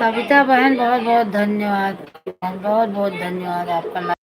सविता बहन, बहुत बहुत धन्यवाद। बहुत बहुत धन्यवाद आपका।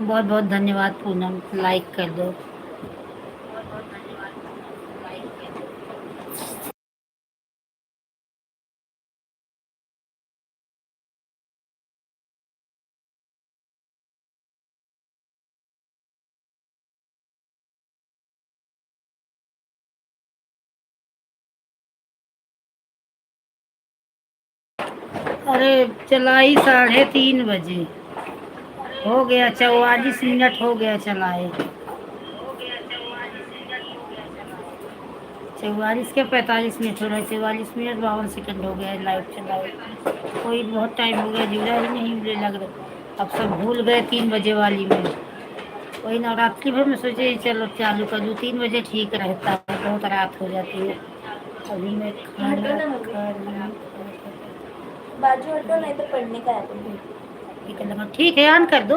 बहुत बहुत धन्यवाद पूनम, लाइक कर दो। अरे चलाई 3:30 बजे। हो गया 44 मिनट, हो गया चलाए। 44 के 45 मिनट हो रहा है, 44 मिनट 52 सेकंड हो गया है लाइव चलाए। कोई बहुत टाइम हो गया, जुड़ा ही नहीं मुझे लग रहा। अब सब भूल गए 3 बजे वाली में। वही नवरात्रि भर में सोचे चलो चालू कर दूँ, 3 बजे ठीक रहता है, बहुत रात हो जाती है। अभी मैं खाना खा रही हूँ। बाजू हटो नहीं तो पढ़ने का है। ठीक है, ऑन कर दो,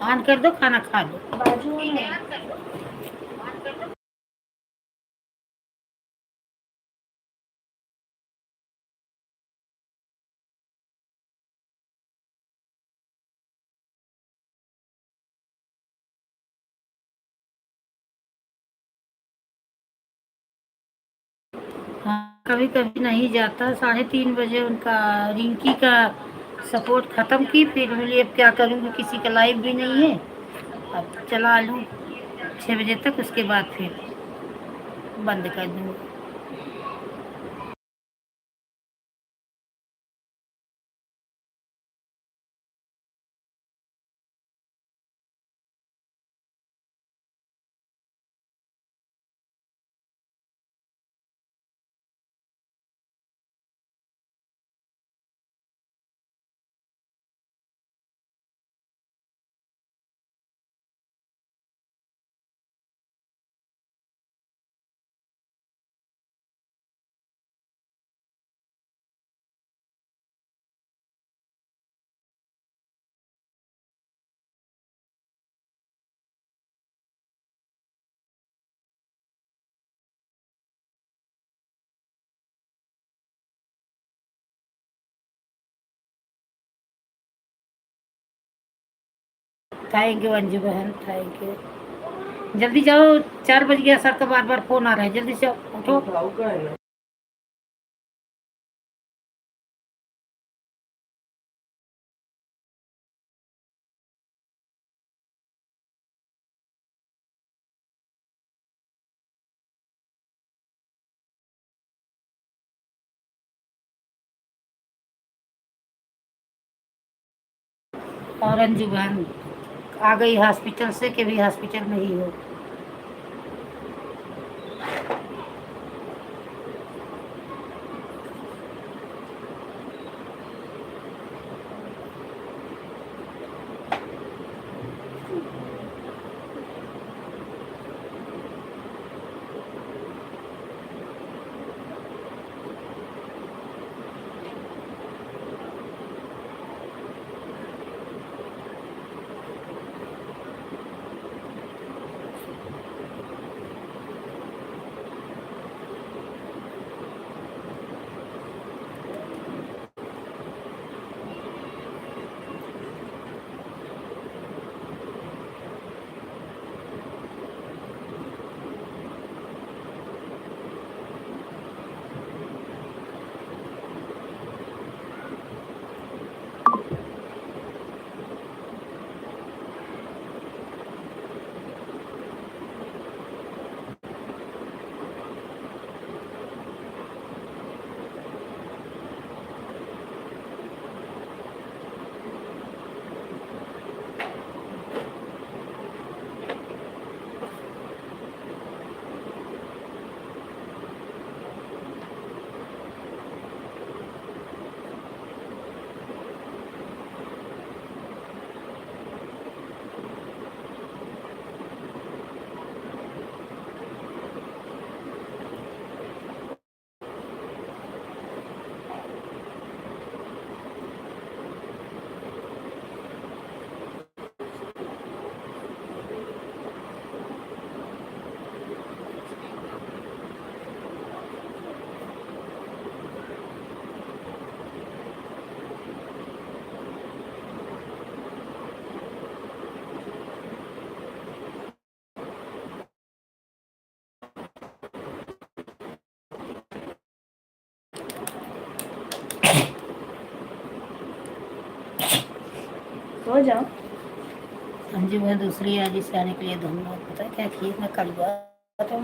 ऑन कर दो, खाना खा लो। बाजू में हाँ, कभी कभी नहीं जाता। 3:30 बजे उनका रिंकी का सपोर्ट ख़त्म की, फिर बोली अब क्या करूँगी, किसी का लाइव भी नहीं है, अब चला लूँ 6 बजे तक, उसके बाद फिर बंद कर दूँगी। थैंक यू अंजू बहन, थैंक यू। जल्दी जाओ, 4 बज गया, सर का बार बार फोन आ रहा है, जल्दी से उठो। और अंजू बहन आ गई हॉस्पिटल से, कि भी हॉस्पिटल में ही हो। सो जाओ। हम जी वह दूसरी आज से आने के लिए धन्यवाद। पता है क्या किए, मैं कल गया था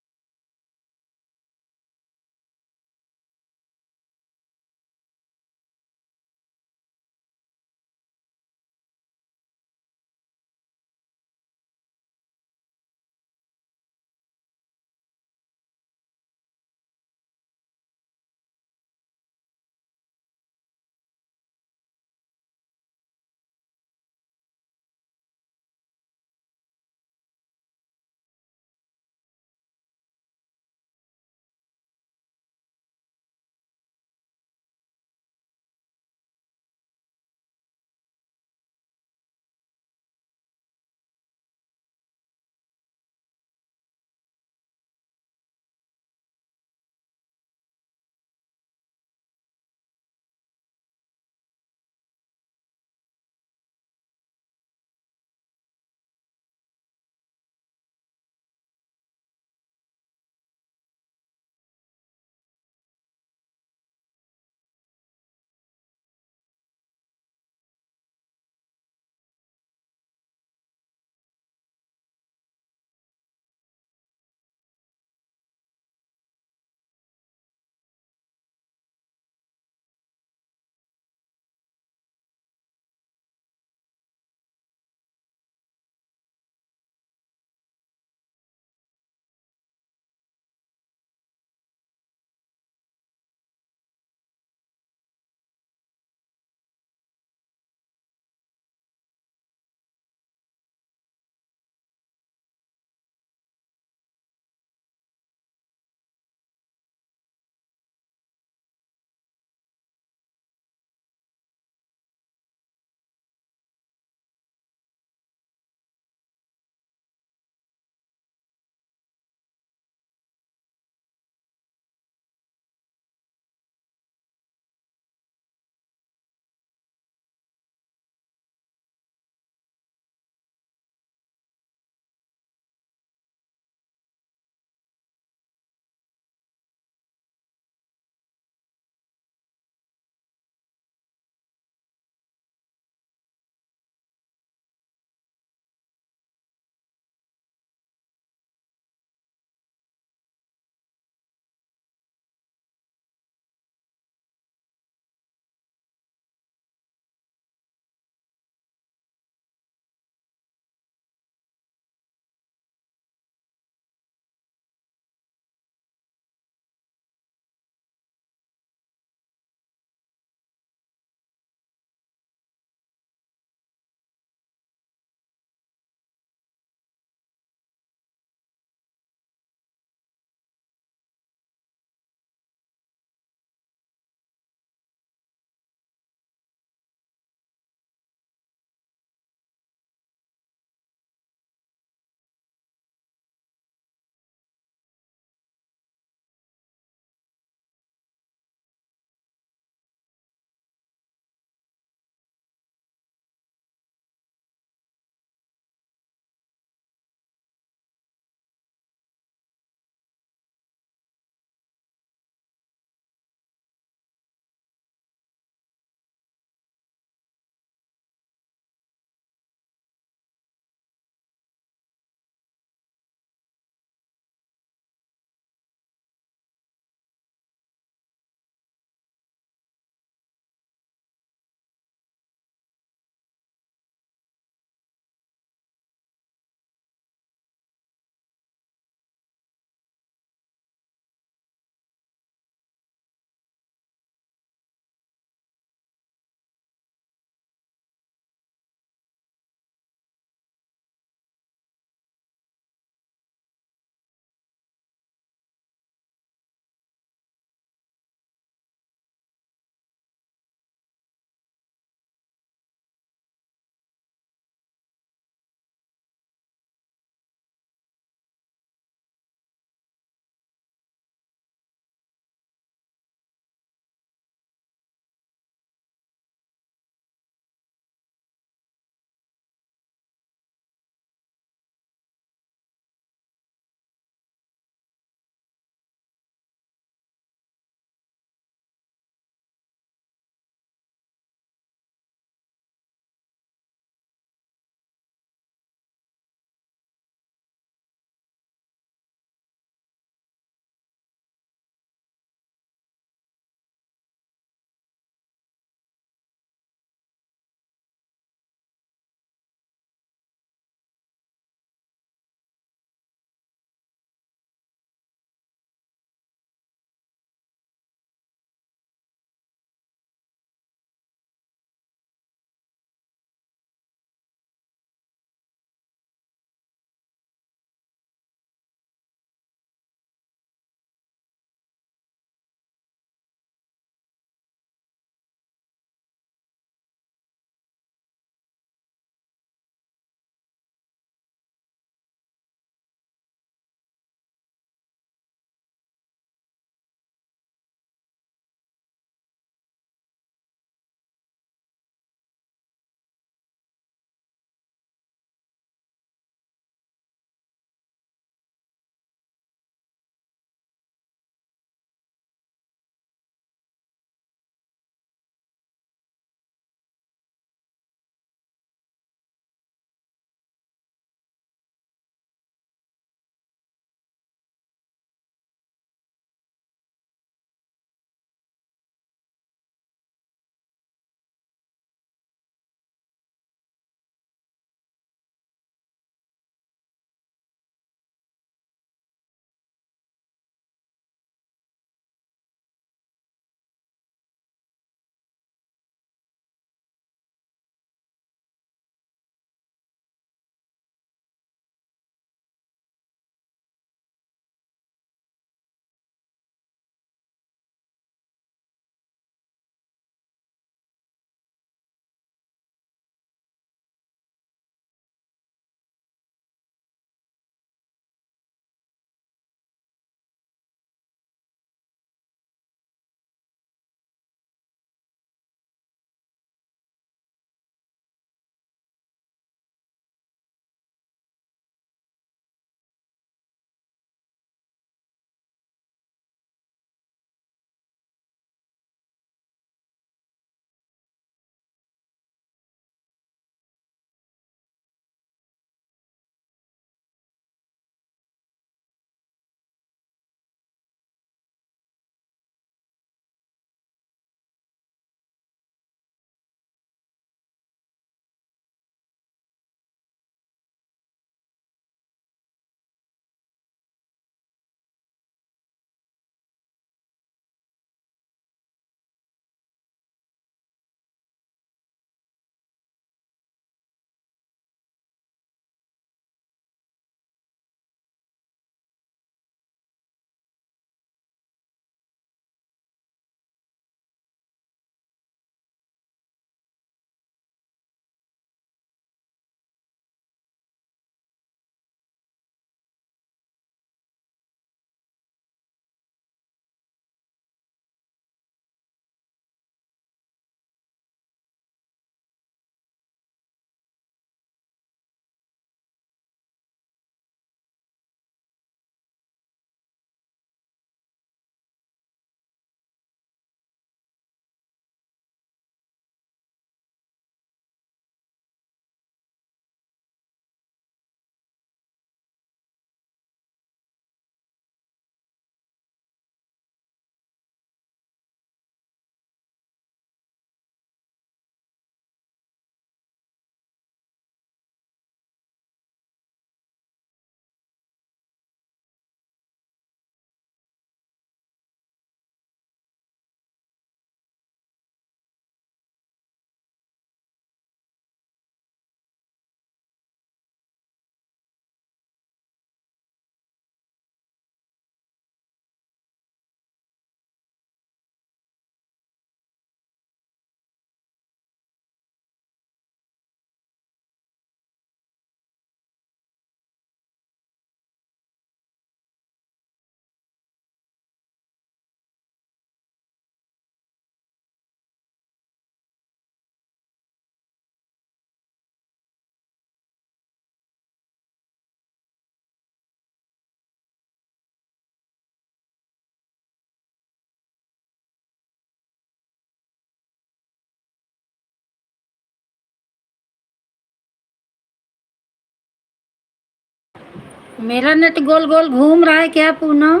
मेरा नेट गोल गोल घूम रहा है क्या पूनम?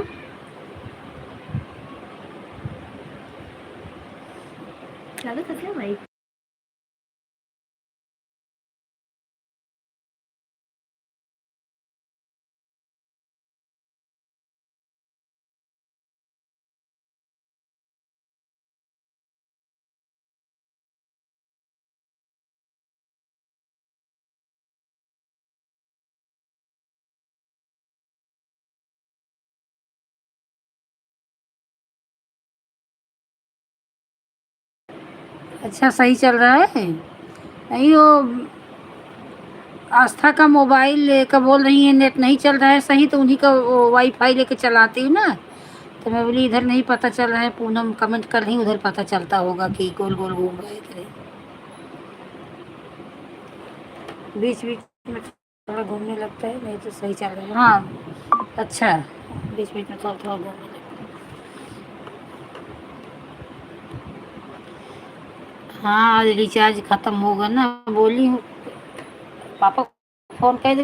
चालू था क्या भाई? अच्छा सही चल रहा है। नहीं वो आस्था का मोबाइल का बोल रही है नेट नहीं चल रहा है सही, तो उन्हीं का वो वाईफाई लेके चलाती हूँ ना। तो मैं बोली इधर नहीं पता चल रहा है, पूनम कमेंट कर रही उधर पता चलता होगा कि गोल गोल घूम रहा है कि नहीं। बीच बीच में थोड़ा घूमने लगता है, नहीं तो सही चल रहा है। हाँ अच्छा, बीच बीच में थोड़ा थोड़ा घूमने लगता है। हाँ आज रिचार्ज खत्म होगा ना, बोली हूँ पापा को फोन कर दे,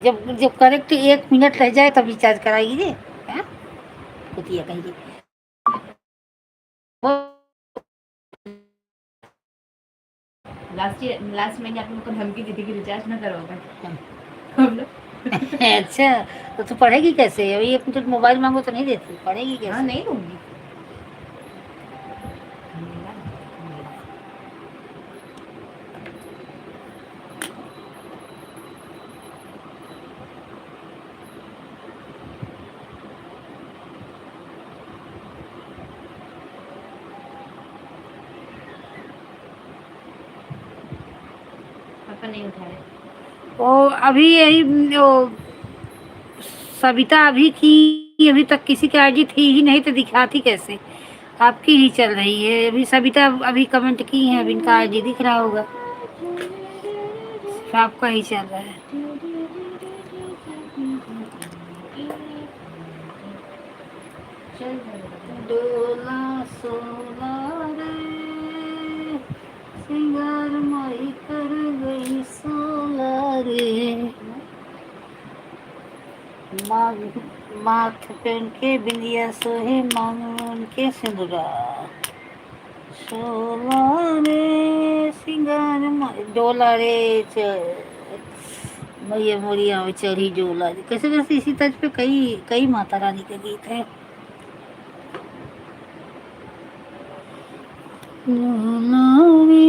जब जब करेक्ट 1 मिनट रह जाए तब रिचार्ज कराएगी रे। हाँ कुतिया कहेगी। लास्ट महीने आप लोग को धमकी दी थी कि रिचार्ज ना करोगे हाँ। हम लोग। अच्छा तो तू पढ़ेगी कैसे? अभी 1 मिनट मोबाइल मांगो तो नहीं देती, पढ़ेगी हाँ कैसे? नहीं दूंगी। पापा नहीं उठा रहे। वो अभी यही वो सविता अभी की, अभी तक किसी की आईडी थी ही नहीं तो दिखाती कैसे? आपकी ही चल रही है अभी। सविता अभी कमेंट की है, अभी इनका आईडी दिख रहा होगा, सिर्फ आपका ही चल रहा है। चल जाएगा। डोला सोला रे सिंगार माई कर गई सोला रे, माथ पे उनके बिंदिया सोहे मांग उनके सिंदूरा, सोला रे सिंगार माई डोला रे मैया मोरिया में चढ़ी डोला रे। कैसे कैसे इसी तर्ज पे कई कई माता रानी के गीत हैं। डोला रे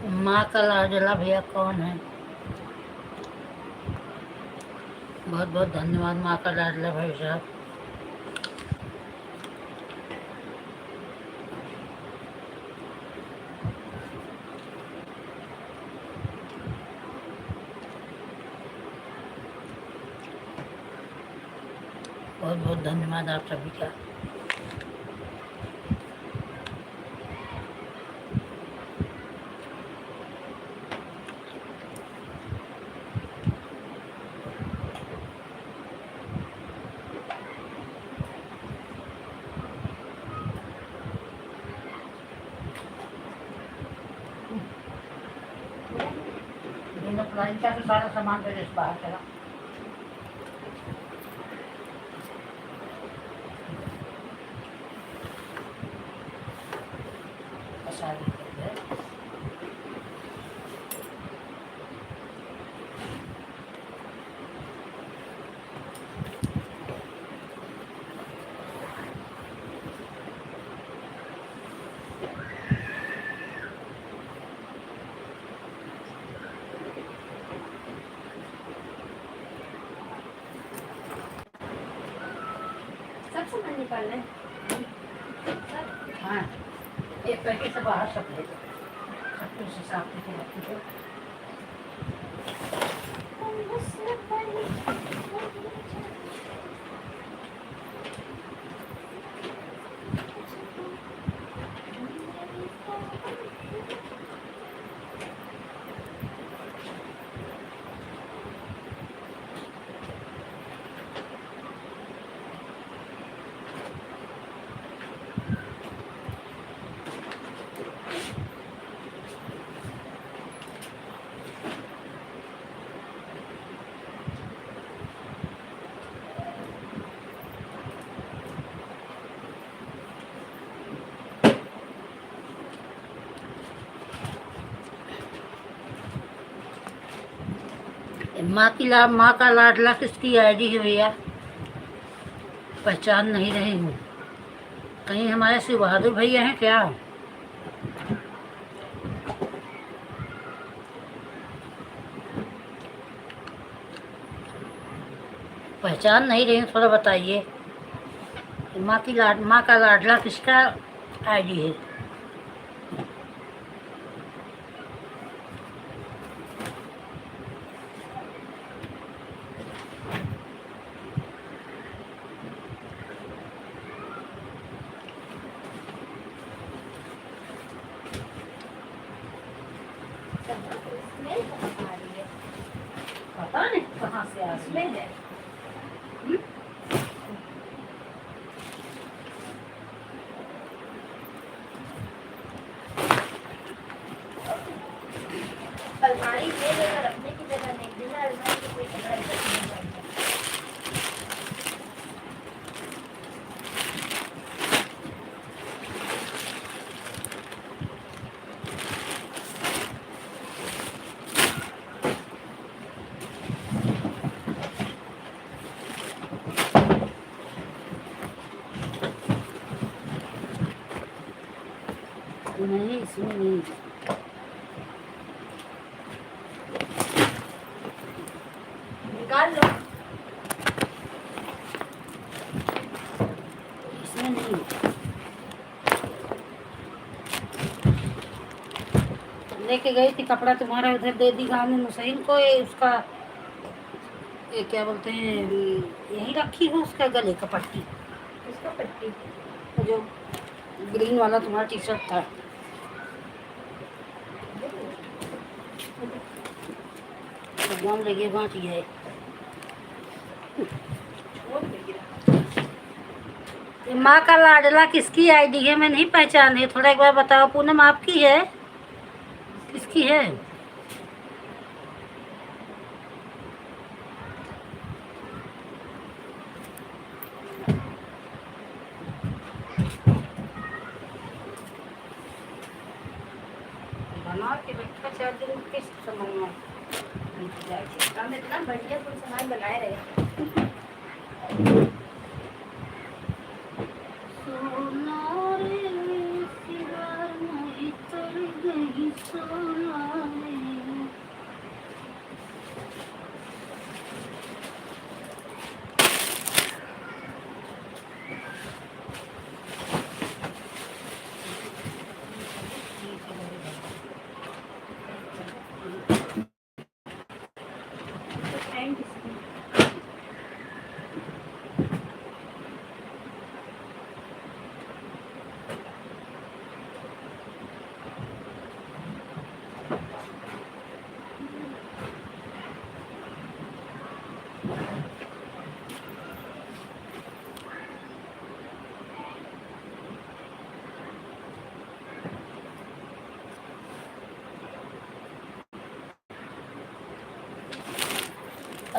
माँ का लाडला भैया कौन है? बहुत बहुत धन्यवाद माँ का लाडला भाई साहब। बहुत बहुत धन्यवाद आप सभी का। का तो सारा सामान मेरे से बाहर चला। सब सामान निकालना है। हाँ, एक पैकेट से बाहर सब ले सब कुछ हिसाब से रखी हो। माँ का लाडला किसकी आईडी है भैया? पहचान नहीं रही हूँ। कहीं हमारे शिव बहादुर भैया हैं क्या? पहचान नहीं रही हूँ, थोड़ा बताइए। माँ का लाडला किसका आईडी है? स्मेल कहाँ आ रही है? पता नहीं कहाँ से आ रही स्मेल है। अलमारी ये जगह रखने की जगह नहीं, बिना अलमारी के कोई कपड़ा इधर नहीं जाएगा। नहीं, इसमें नहीं। निकाल लो। इसमें नहीं। लेके गई थी कपड़ा तुम्हारा, उधर दे दी गाँव में मुसैन को। ये उसका ये क्या बोलते हैं, यही रखी हो उसका गले का पट्टी, इसका पट्टी वो जो ग्रीन वाला तुम्हारा टी शर्ट था। भगवान लगे बाँट गए। माँ का लाडला किसकी आईडी है? मैं नहीं पहचानी, थोड़ा एक बार बताओ। पूनम आपकी है? किसकी है? बना के रखा 4 दिन किस समय में हम इतना बढ़िया कोई सामान बनाए रहे। सोना रे सिवा मोही तर गई सोना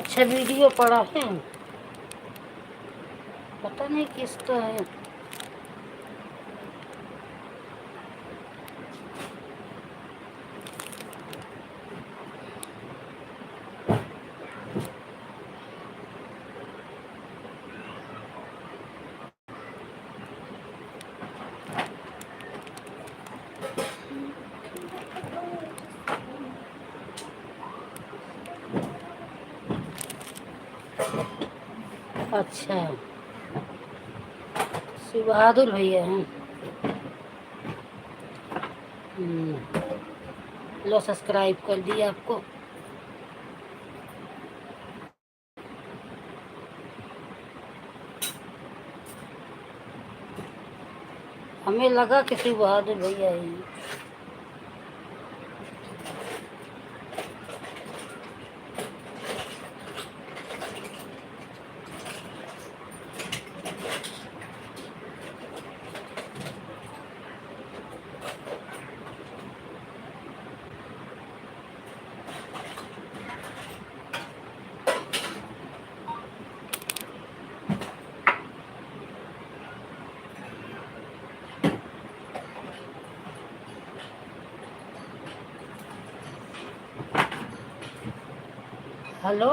अच्छा वीडियो पड़ा है, पता नहीं किसका है। अच्छा, शिव बहादुर भैया हैं। लो सब्सक्राइब कर दिया आपको। हमें लगा कि शिव बहादुर भैया हैं। हेलो।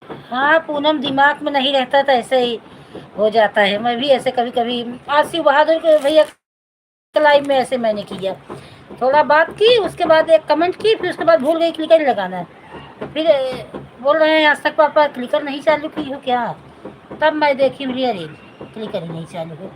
हाँ पूनम, दिमाग में नहीं रहता तो ऐसे ही हो जाता है। मैं भी ऐसे कभी कभी, आसिफ बहादुर के भैया के लाइव में ऐसे मैंने किया, थोड़ा बात की, उसके बाद एक कमेंट की, फिर उसके बाद भूल गई क्लिकर लगाना है। फिर बोल रहे हैं आज तक पापा क्लिकर नहीं चालू की हो क्या? तब मैं देखी बोली अरे क्लिकर ही नहीं चालू हो।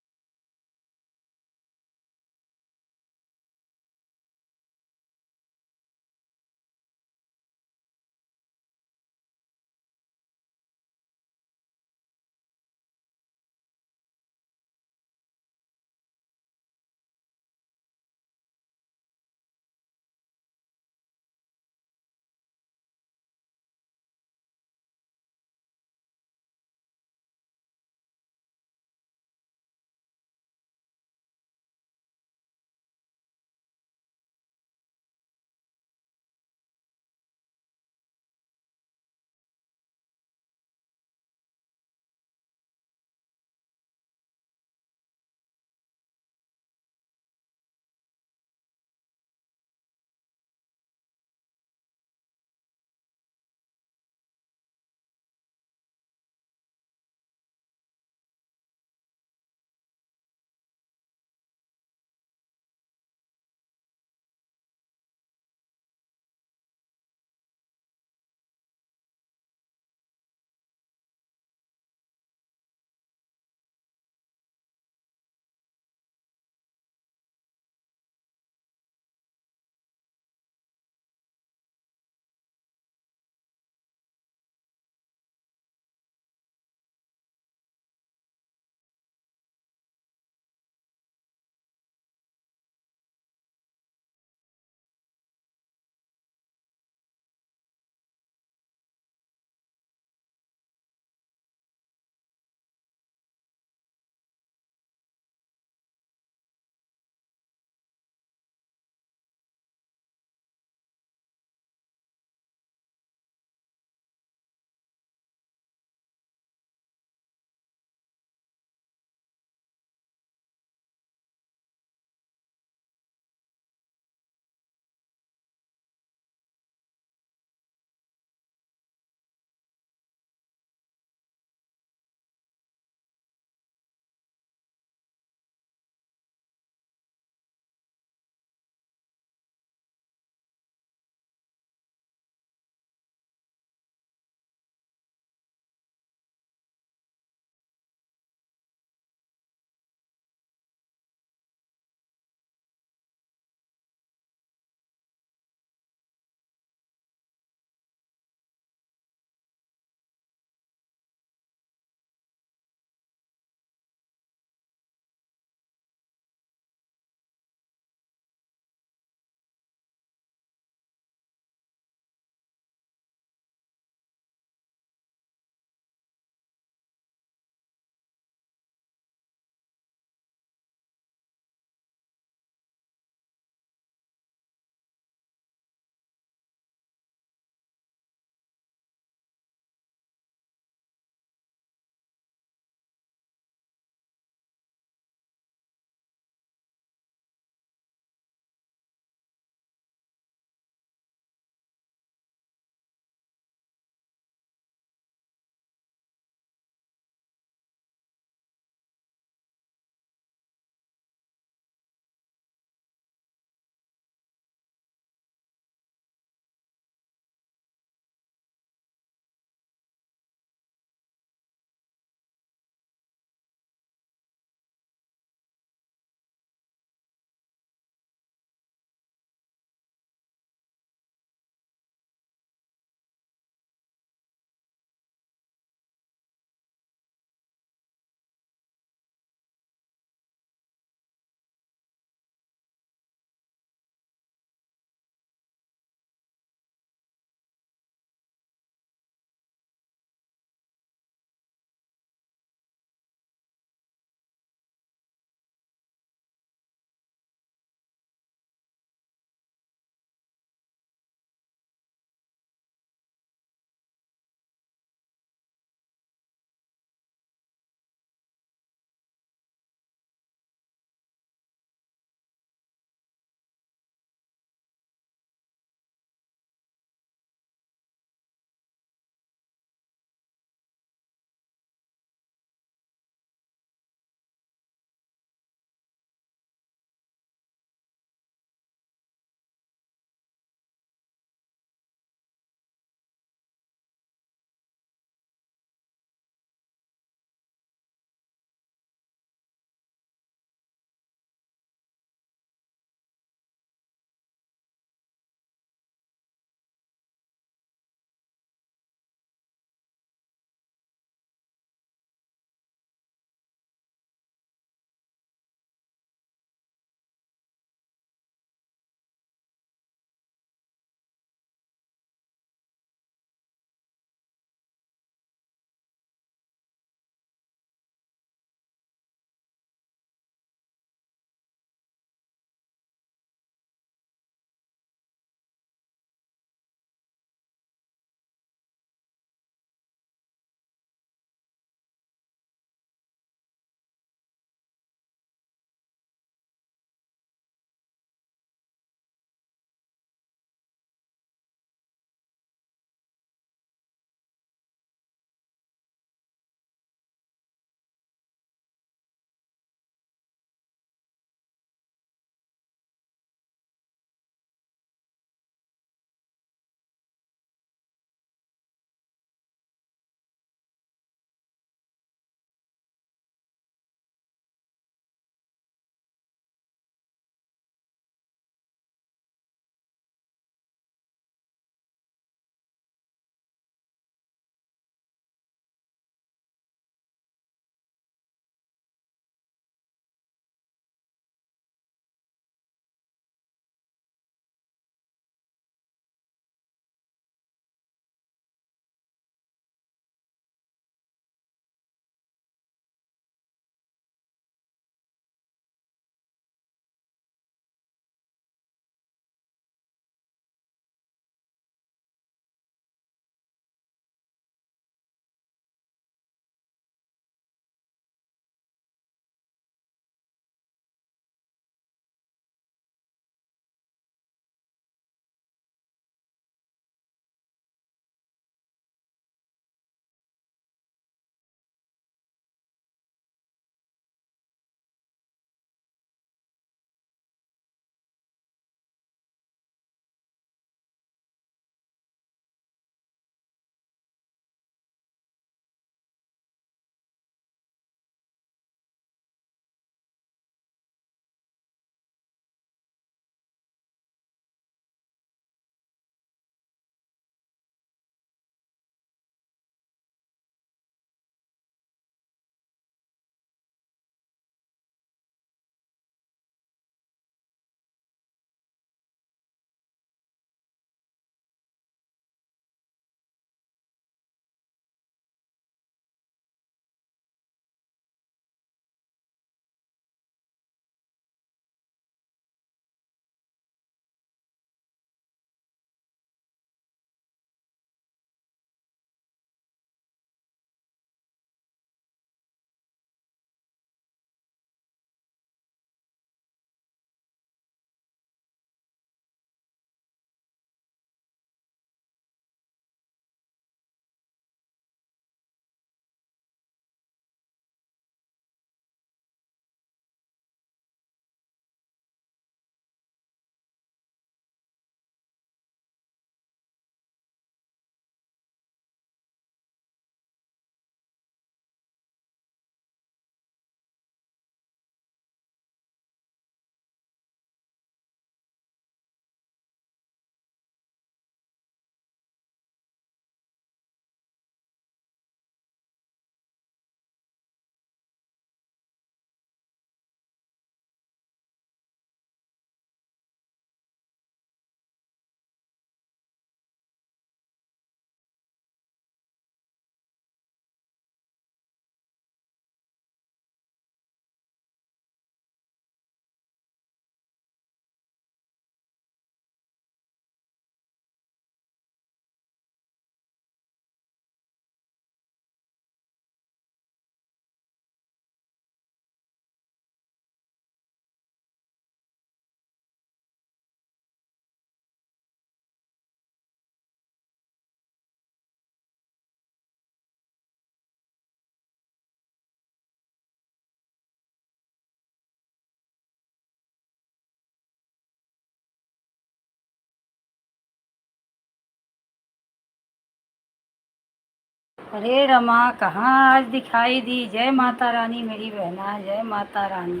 अरे रमा कहाँ आज दिखाई दी। जय माता रानी मेरी बहना, जय माता रानी।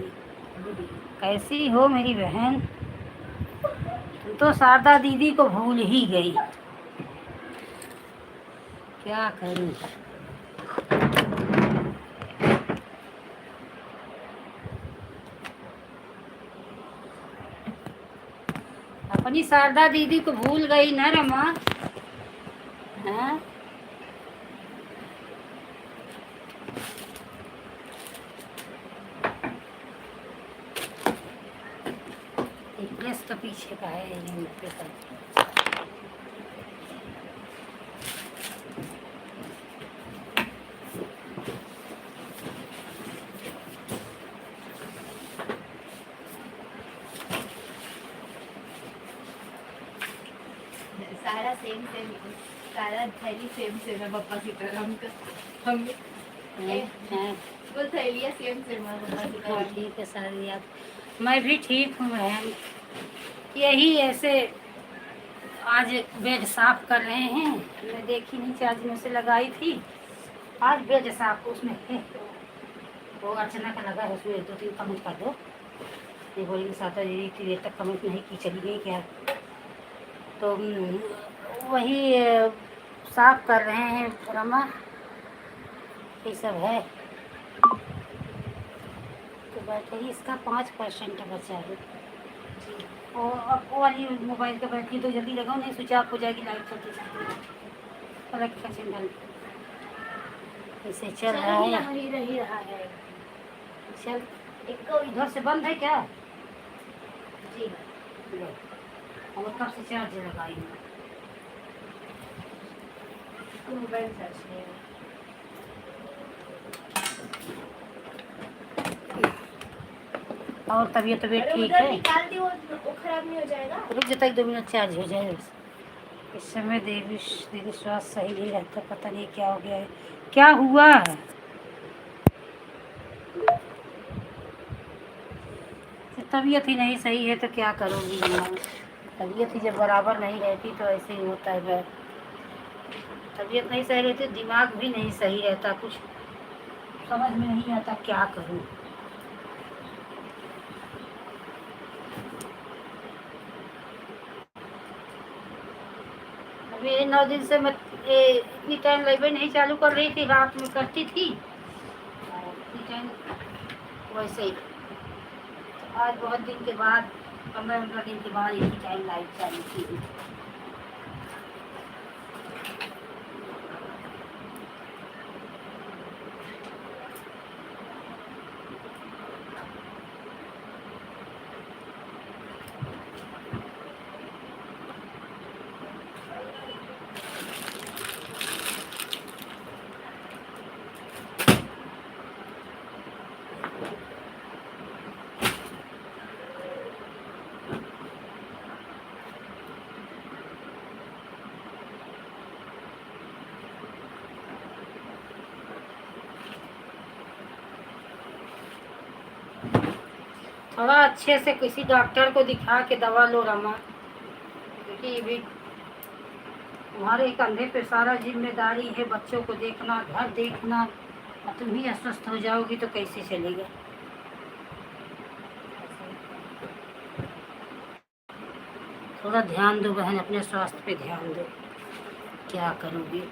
कैसी हो मेरी बहन? तुम तो शारदा दीदी को भूल ही गई। क्या करूं? अपनी शारदा दीदी को भूल गई ना रमा? हाँ? एक ड्रेस तो पीछे का है ये पे का। सारा सेम सेम, सारा थैली सेम सेम है पप्पा की तरह। हम हाँ, वो थैलियाँ सेम सेम है पप्पा की हाँ, तरह। ठीक है सारी आप। मैं भी ठीक हूँ बहन। यही ऐसे आज बेड साफ कर रहे हैं। मैं देखी नहीं चार्ज में से लगाई थी। आज बेड साफ उसमें है वो अर्चना का लगा है, उसमें 2-3 कमेंट कर दो। ये बोली कि साता जी इतनी देर तक कमेंट नहीं की, चली गई क्या? तो वही साफ कर रहे हैं रमा। ये सब है तो बैठे ही। इसका 5% बचा है। और अब वो वाली मोबाइल का बैटरी तो जल्दी लगाओ, नहीं स्विच ऑफ हो जाएगी लाइट चलती चलती। कलेक्ट का सिंबल ऐसे चल रहा है। रही रहा है। चल एक को इधर से बंद है क्या? जी लो, और कब से चार्ज लगाई हूँ? मोबाइल सर्च नहीं है। और तबीयत तबीयत अरे ठीक उधर है? निकाल दी, वो खराब नहीं हो जाएगा। रुक जाता 1-2 मिनट चार्ज हो जाए बस। इस समय देवी दीदी स्वास्थ्य सही नहीं रहता, पता नहीं क्या हो गया है। क्या हुआ है? तबीयत ही नहीं सही है तो क्या करोगी यार? तबीयत ही जब बराबर नहीं रहती तो ऐसे ही होता है। तबीयत नहीं सही रहती, दिमाग भी नहीं सही रहता, कुछ समझ में नहीं आता क्या करूं। अभी 9 दिन से मैं इतनी टाइम लाइब्रेरी नहीं चालू कर रही थी, रात में करती थी और इतनी टाइम वैसे ही। तो आज बहुत दिन के बाद, 15-15 दिन के बाद इतनी टाइम लाइव चालू की। थोड़ा अच्छे से किसी डॉक्टर को दिखा के दवा लो रमा, क्योंकि ये भी तुम्हारे कंधे पे सारा जिम्मेदारी है। बच्चों को देखना, घर देखना, और तुम ही अस्वस्थ हो जाओगी तो कैसे चलेगा? थोड़ा ध्यान दो बहन, अपने स्वास्थ्य पे ध्यान दो। क्या करोगी?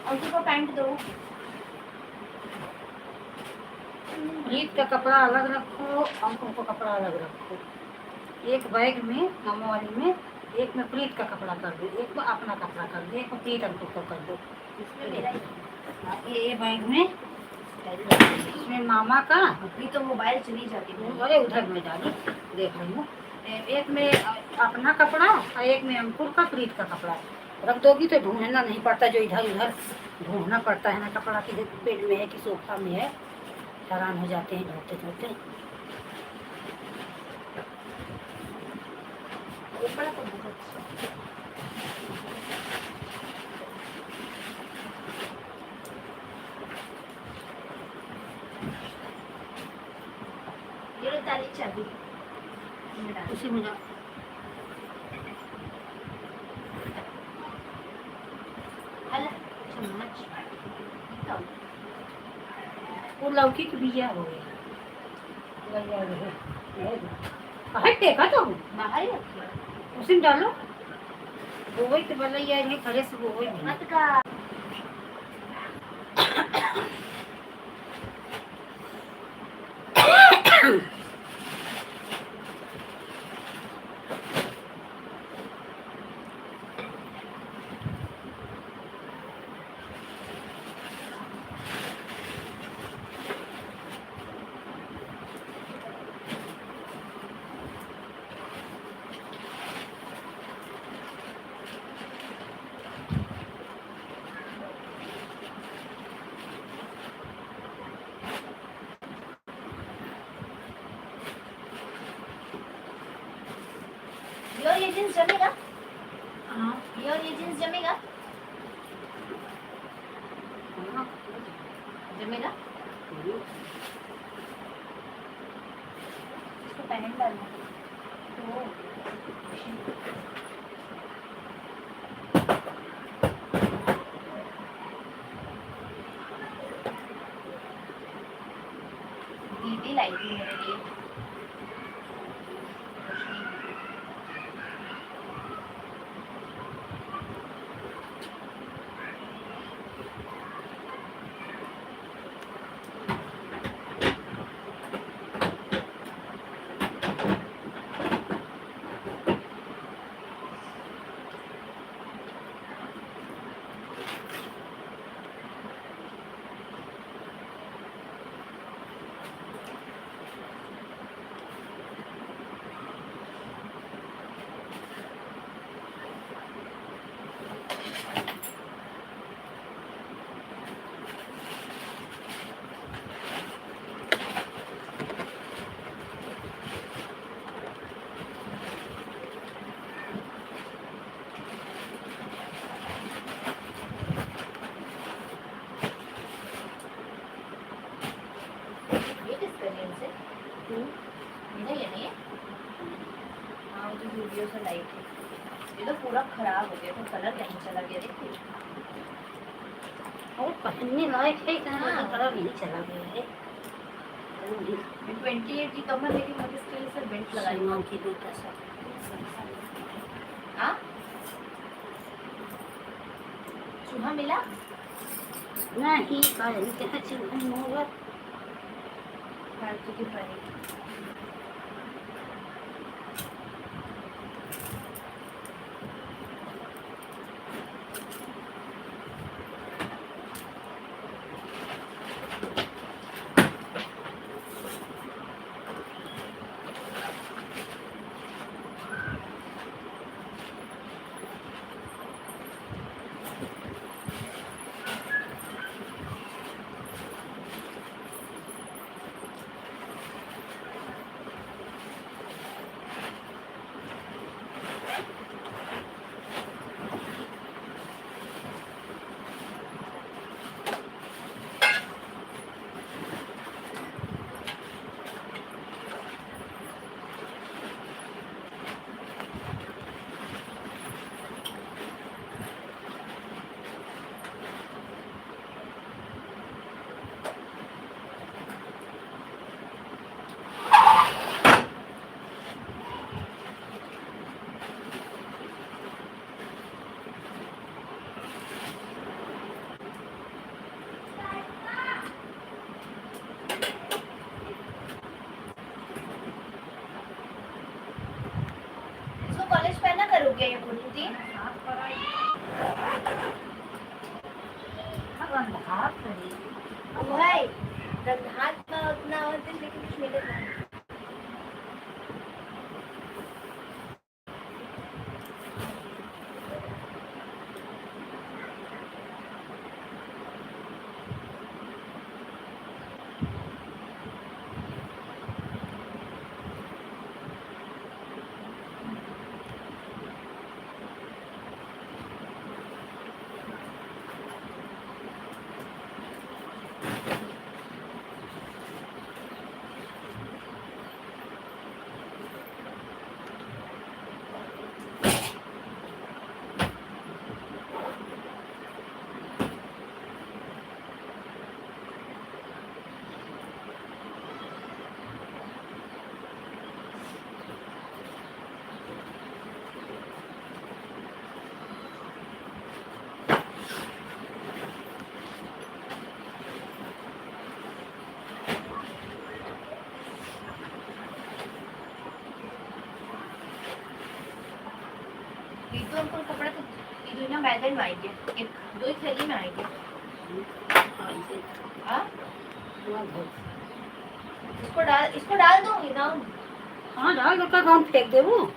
अंकल को पैंट दो। प्रीत का कपड़ा अलग रखो, अंकुर को कपड़ा अलग रखो। एक बैग में मामा वाली में, एक में प्रीत का कपड़ा कर दो, एक में अपना कपड़ा कर दो, एक में प्रीत अंकुर को कर दो। इसमें मेरा ये बैग में, इसमें मामा का। अभी तो मोबाइल चली जाती है। अरे उधर में डाली, देख रही हूँ। एक में अपना कपड़ा और एक में अंकुर का प्रीत का कपड़ा रख दोगी तो ढूंढना नहीं पड़ता, जो इधर उधर ढूंढना पड़ता है ना कपड़ा कि बेड में है कि सोफा में है, हैरान हो जाते हैं ढूंढते ढूंढते। कपड़ा तो बहुत अच्छा। ये लो ताली चाबी इसमें डाल। उसी में जा हला चम्मच निकाल। वो लौकी की बिया हो गई कहे टेका तो बाहर ही रखिए। उसी में डालो, गोई तो बलैया नहीं खड़े से गोई नहीं। मत का ये जींस जमेगा? हाँ ये जींस जमेगा? जमेगा? इसको पहन डालना तो दीदी लाई थी मेरे लिए। ये किसका है इनसे? इधर ये नहीं है? हाँ वो जो वीडियो से लाई थी। ये तो पूरा खराब हो गया, तो कलर कहीं चला गया देखिए। और पहनने लायक है इतना हाँ। कलर नहीं चला गया है। 28 की कमर, लेकिन मुझे इसके लिए सिर्फ बेल्ट लगाई। सलमान की बेटा सब हाँ चूहा मिला? नहीं कहीं कहाँ चल होगा। फालतू की परी। इसको कॉलेज पहना करोगे ये कुर्ती? भाई हाथ में उतना होते लेकिन कुछ मिलेगा नहीं। ईदो अंकल कपड़े तो ईदो ना बैगन में आएंगे, एक दो ही थैली में आएंगे। हाँ इसको डाल दूंगी ना। हाँ डाल दो, का काम फेंक दे वो।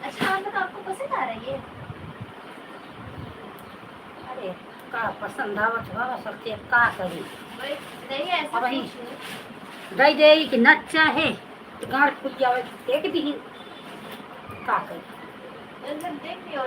अच्छा हम लोग आपको पसंद आ रहा है ये? अरे का पसंद आवत हो सबके का करी। भाई नहीं ऐसा अब ही कुछ नहीं। दई दे कि न चाहे तो गाड़ खुल जावे एक दी का करी। मतलब देख रही हो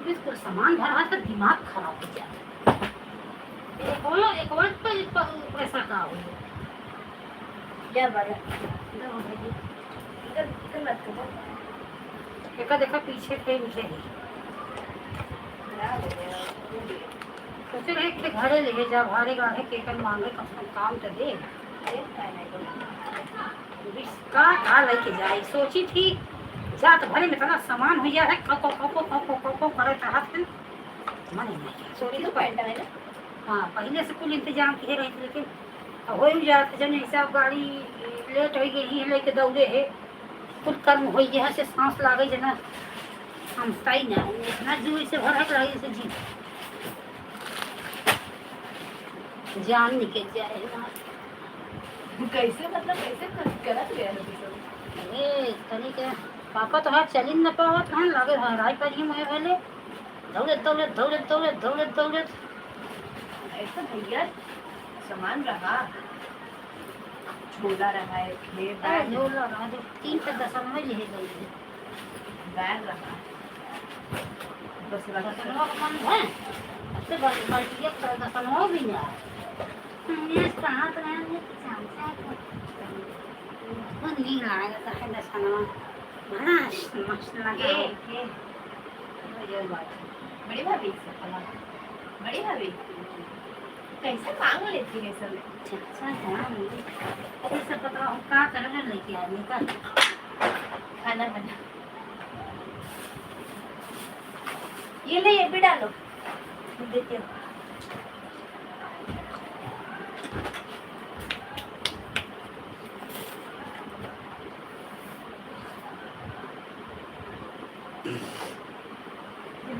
बिल को सामान भरा तो दिमाग खराब हो जाता है। एक और पैसा का हो क्या बड़ा इधर मत करो। देखा देखा पीछे थे मुझे सोचे रहे कि घरे ले जा भारे गाढ़े केकर मांगे कम से कम काम तो दे का लेके जाए। सोची थी जा तो भरे में इतना सामान हो गया है खो करे हाथ में मन नहीं सोची तो पैंट है ना। हाँ पहले से कुल इंतजाम किए रहे थे लेकिन हो ही जाते जन हिसाब गाड़ी लेट हो गई है लेके दौड़े है कुल कर्म हो गया से सांस लागे जना हम सही ना इतना जुए से भरक रही से जी जान निकल जाए ना। कैसे मतलब कैसे गलत गया अरे तनी के पापा तो है चली न पावत हैं लगे राय पर ही मुझे पहले दौड़े ऐसा भैया सामान रहा झोला रहा है बैग झोला रहा जो 3 से 10 में ले गई बैग रहा बस दसनवा का मन है ऐसे बाल्टी का दसनवा भी नहीं ये कहाँ तो है नहीं लाएगा तो है दसनवा बड़ा मस्त लगा ये बात बड़ी भाभी बड़ी भाभी कैसे मांग लेती है सब। अच्छा है ये सब बताओ क्या करने लेके आने का खाना बना ये ले ये भी डालो देती हूँ।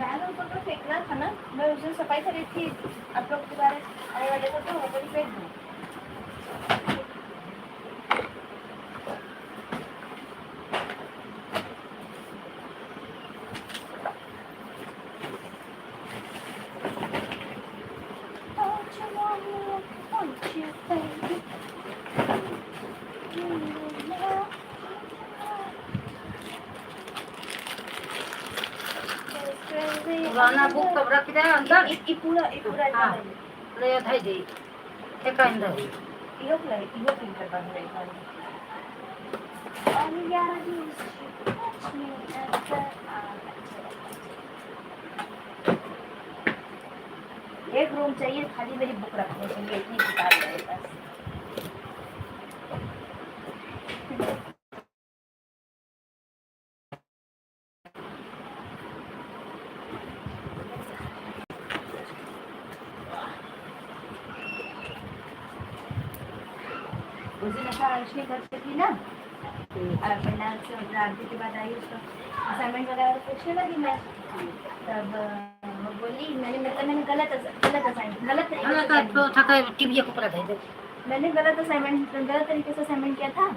बैग ऊपर तो फेंकना था ना। मैं उस दिन सफाई कर रही थी आप लोग के बारे आने वाले थे तो ऊपर ही फेंक दूँ। गाना बुक सब रख दे अंदर ये पूरा हाँ ले धाई दे एक अंदर इहो फिल्टर बन रही है। और यार एक रूम चाहिए खाली मेरी बुक रखने के लिए इतनी किताब है मेरे पास। उस दिन ऐसा आयुष्नी करती थी ना पंडाल से मतलब आरती के बाद आई उसका असाइनमेंट वगैरह पूछने लगी मैं तब वो बोली मैंने गलत तरीके से असाइनमेंट किया था।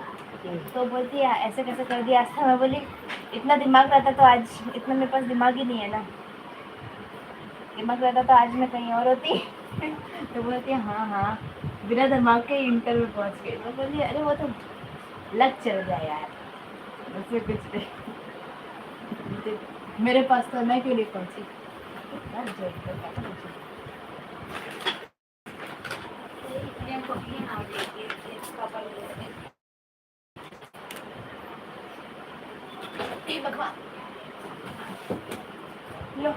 तो बोलती है ऐसे कैसे कर दिया आस्था। मैं बोली इतना दिमाग रहता तो आज इतना मेरे पास दिमाग ही नहीं है ना। दिमाग रहता तो आज मैं कहीं और होती। तो बोलती है हाँ हाँ, बिना दिमाग के इंटरव्यू पहुंच गई। मैं बोली अरे वो तो लग चल जाए यार, उससे कुछ नहीं। मेरे पास तो मैं क्यों नहीं पहुंची। यार जो इधर का था, मुझे ये भगवान लो।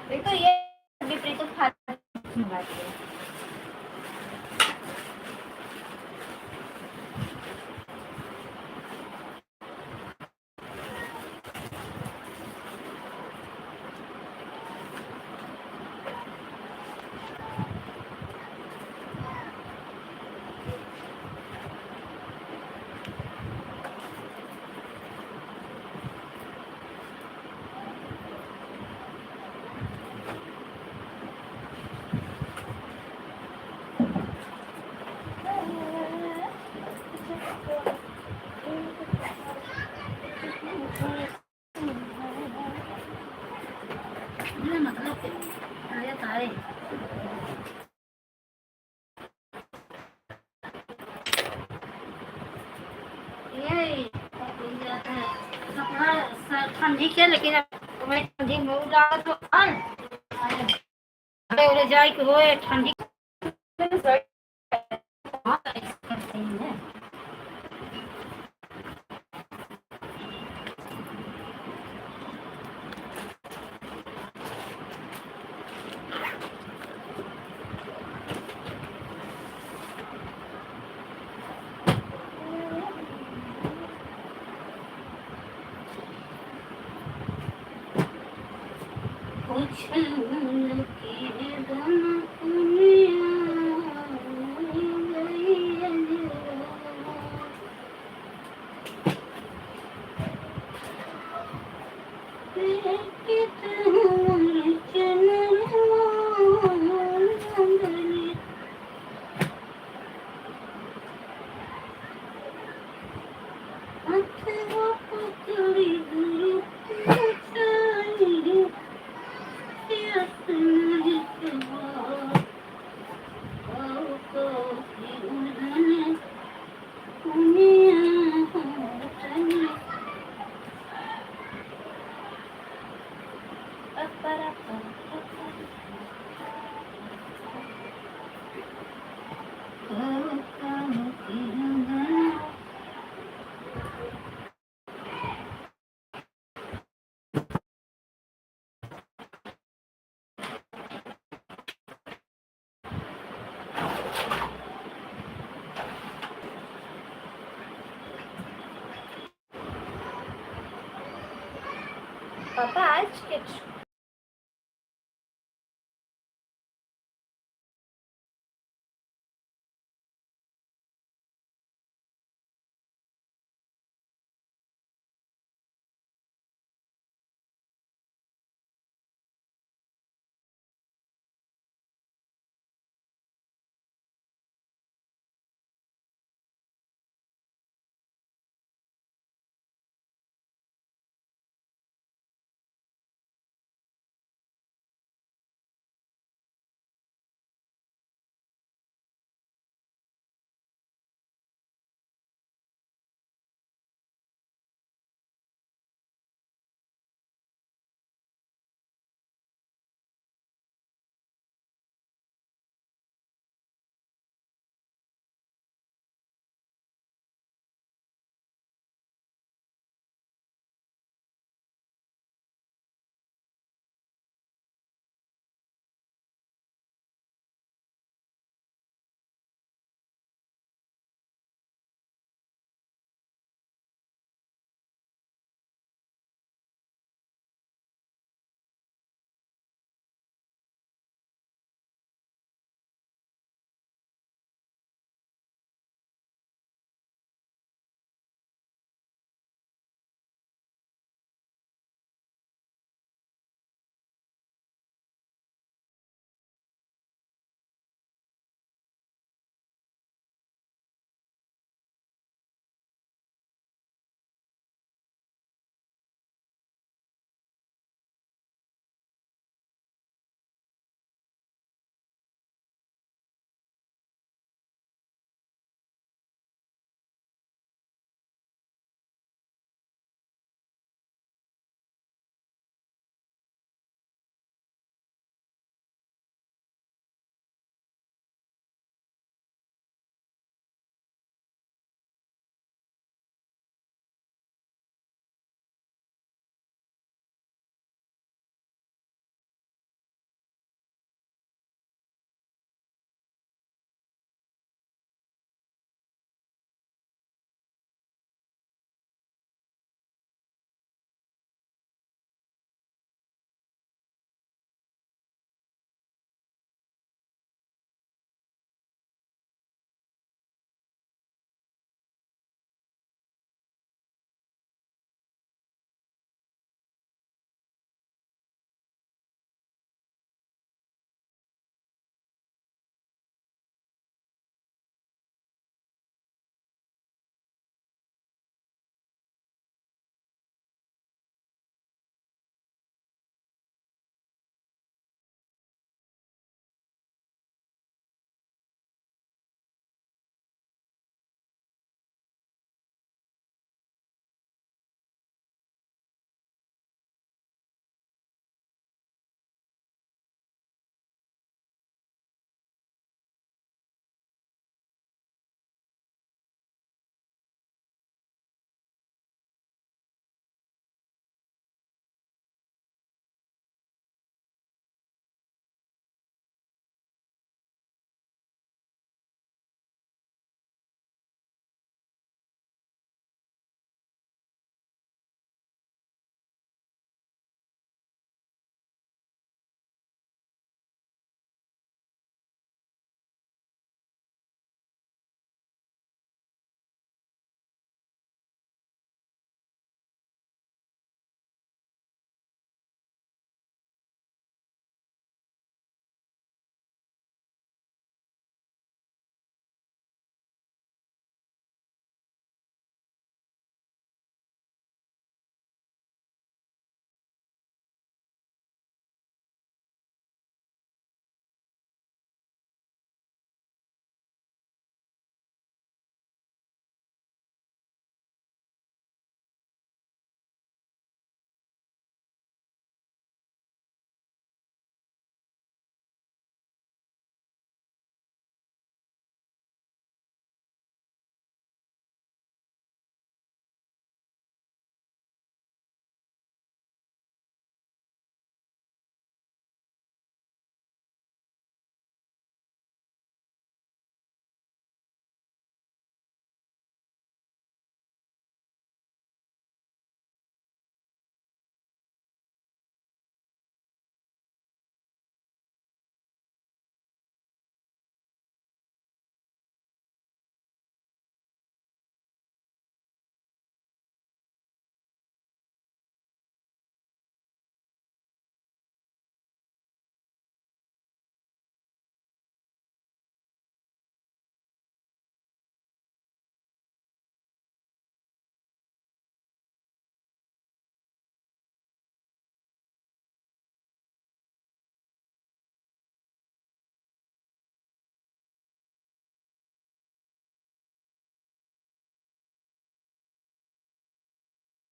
देखो ये विपरीत तो खाती है। ये मतलब अरे तारे ये कपड़ा ठंडी के, लेकिन मैं ठंडी में उड़ा तो अरे उड़े जाए कि होए ठंडी हाँ, ऐसा सही है। पापा आज